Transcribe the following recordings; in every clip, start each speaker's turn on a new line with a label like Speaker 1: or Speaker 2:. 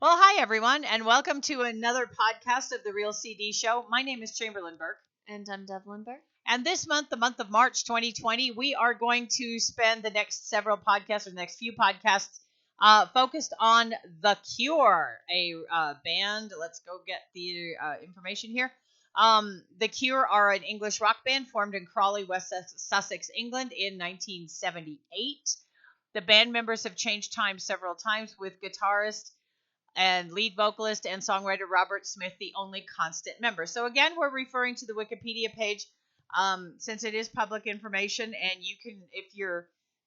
Speaker 1: Well, hi everyone, and welcome to another podcast of the Real CD Show. My name is Chamberlain Burke,
Speaker 2: And I'm Devlin Burke.
Speaker 1: and this month, the month of March 2020, we are going to spend the next several podcasts, or the next few podcasts, focused on The Cure, a band. Let's go get the information here. The Cure are an English rock band formed in Crawley, West Sussex, England, in 1978. The band members have changed several times, with guitarist and lead vocalist and songwriter Robert Smith the only constant member. So again, we're referring to the Wikipedia page, since it is public information, and you can,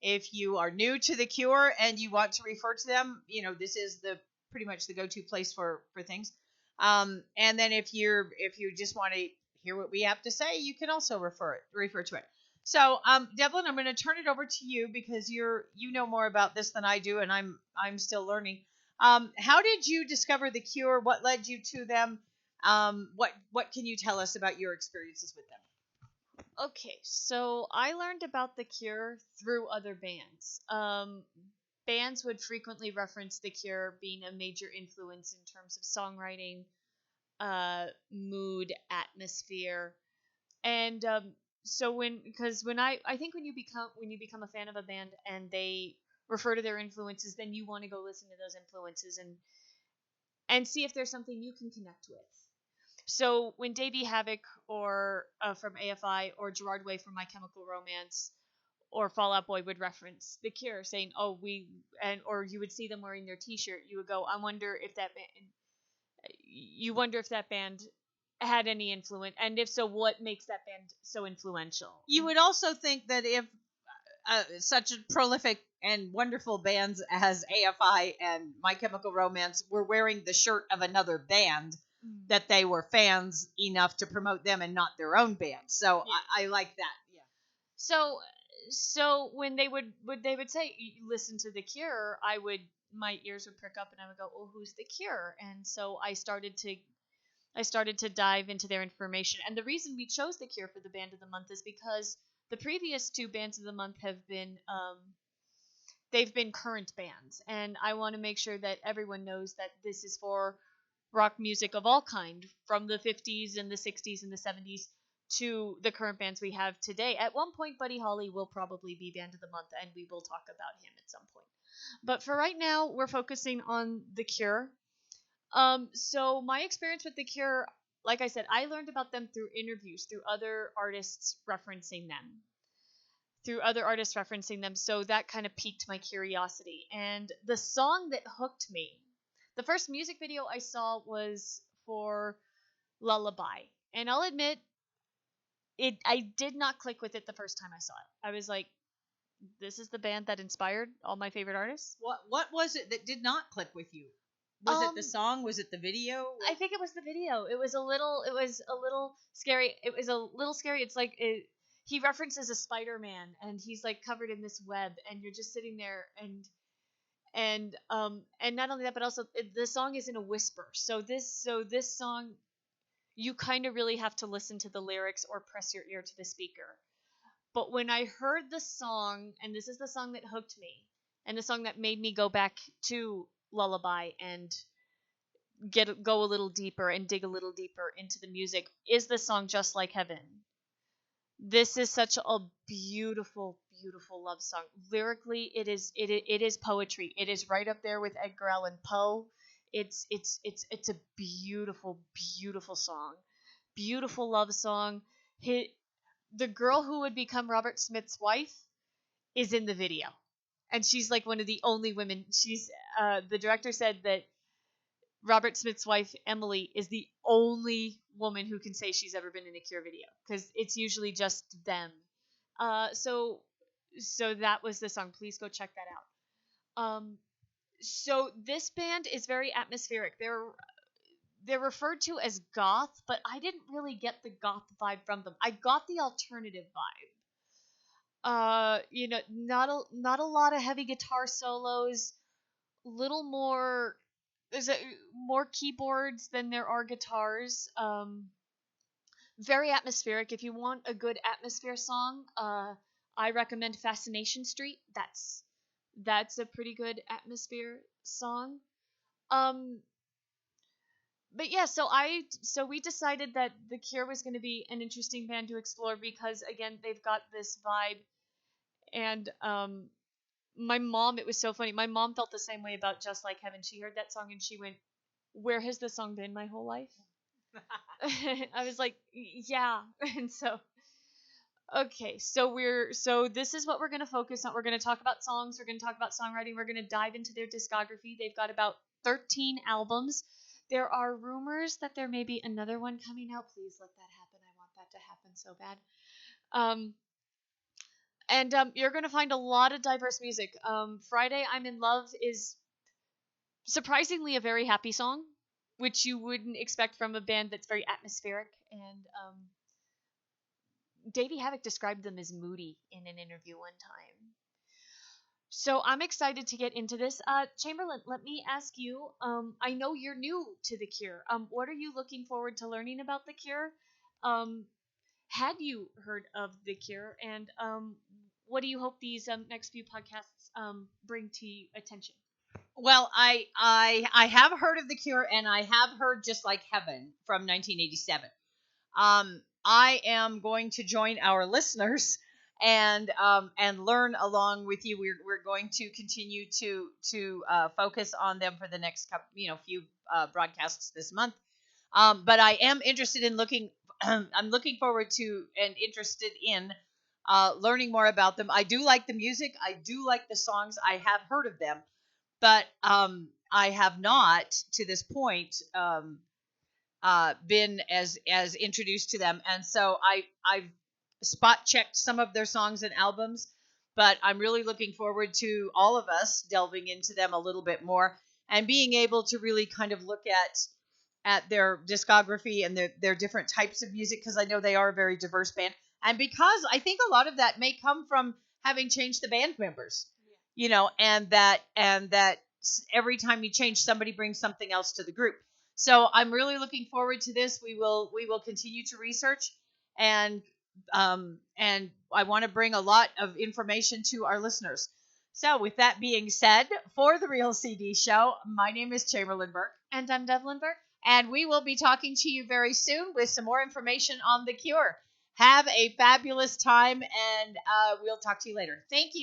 Speaker 1: if you are new to the Cure and you want to refer to them, this is the pretty much the go-to place for things. And then if you just want to hear what we have to say, you can also refer to it. So, Devlin, I'm going to turn it over to you because you know more about this than I do, and I'm still learning. How did you discover the Cure? What led you to them? What can you tell us about your experiences with them?
Speaker 2: Okay, so I learned about The Cure through other bands. Bands would frequently reference The Cure being a major influence in terms of songwriting, mood, atmosphere, and so when I think when you become a fan of a band and they refer to their influences, then you want to go listen to those influences and see if there's something you can connect with. So when Davey Havok or from AFI or Gerard Way from My Chemical Romance or Fall Out Boy would reference The Cure, saying, "Oh, or you would see them wearing their T-shirt, you would go, you wonder if that band had any influence, and if so, what makes that band so influential."
Speaker 1: You would also think that if such prolific and wonderful bands as AFI and My Chemical Romance were wearing the shirt of another band, that they were fans enough to promote them and not their own band. So yeah. I like that. Yeah.
Speaker 2: So when they would say, "Listen to The Cure," my ears would prick up and I would go, "Oh, who's The Cure?" And so I started to dive into their information. And the reason we chose The Cure for the band of the month is because the previous two bands of the month have been they've been current bands, and I want to make sure that everyone knows that this is for rock music of all kind, from the 50s and the 60s and the 70s to the current bands we have today. At one point, Buddy Holly will probably be band of the month, and we will talk about him at some point. But for right now, we're focusing on The Cure. So my experience with The Cure, like I said, I learned about them through interviews, through other artists referencing them. So that kind of piqued my curiosity. And the song that hooked me, the first music video I saw was for Lullaby. And I'll admit, I did not click with it the first time I saw it. I was like, this is the band that inspired all my favorite artists?
Speaker 1: What was it that did not click with you? Was it the song? Was it the video?
Speaker 2: I think it was the video. It was a little scary. It's like he references a Spider-Man, and he's like covered in this web, and you're just sitting there, and not only that, but also the song is in a whisper. So this song, you kind of really have to listen to the lyrics or press your ear to the speaker. But when I heard the song, and this is the song that hooked me, and the song that made me go back to Lullaby and go a little deeper and dig a little deeper into the music, is the song Just Like Heaven. This is such a beautiful, beautiful love song. Lyrically, it is poetry. It is right up there with Edgar Allan Poe. It's a beautiful, beautiful song. Beautiful love song. The girl who would become Robert Smith's wife is in the video, and she's like one of the only women. The director said that Robert Smith's wife, Emily, is the only woman who can say she's ever been in a Cure video, because it's usually just them. So that was the song. Please go check that out. So this band is very atmospheric. They're referred to as goth, but I didn't really get the goth vibe from them. I got the alternative vibe. Not a lot of heavy guitar solos, little more. There's more keyboards than there are guitars. Very atmospheric. If you want a good atmosphere song, I recommend Fascination Street. That's a pretty good atmosphere song. Um, but yeah, so we decided that The Cure was going to be an interesting band to explore because again, they've got this vibe, and my mom, it was so funny. My mom felt the same way about Just Like Heaven. She heard that song and she went, "Where has this song been my whole life?" I was like, "Yeah." And so okay, so this is what we're going to focus on. We're going to talk about songs, we're going to talk about songwriting, we're going to dive into their discography. They've got about 13 albums. There are rumors that there may be another one coming out. Please let that happen. I want that to happen so bad. And you're going to find a lot of diverse music. Friday I'm in Love is surprisingly a very happy song, which you wouldn't expect from a band that's very atmospheric. And Davey Havok described them as moody in an interview one time. So I'm excited to get into this. Chamberlain, let me ask you. I know you're new to The Cure. What are you looking forward to learning about The Cure? Um, had you heard of The Cure? And what do you hope these next few podcasts bring to attention?
Speaker 1: Well, I have heard of The Cure, and I have heard Just Like Heaven from 1987. I am going to join our listeners and learn along with you. We're going to continue to focus on them for the next few broadcasts this month. But I am interested in looking. I'm looking forward to and interested in learning more about them. I do like the music. I do like the songs. I have heard of them, but I have not to this point been as introduced to them, and so I've spot checked some of their songs and albums, but I'm really looking forward to all of us delving into them a little bit more and being able to really kind of look at their discography and their different types of music, because I know they are a very diverse band, and because I think a lot of that may come from having changed the band members, and that every time you change, somebody brings something else to the group. So I'm really looking forward to this. We will continue to research, and I want to bring a lot of information to our listeners. So with that being said, for the Real CD Show, my name is Chamberlain Burke.
Speaker 2: And I'm Devlin Burke.
Speaker 1: And we will be talking to you very soon with some more information on The Cure. Have a fabulous time, and we'll talk to you later. Thank you.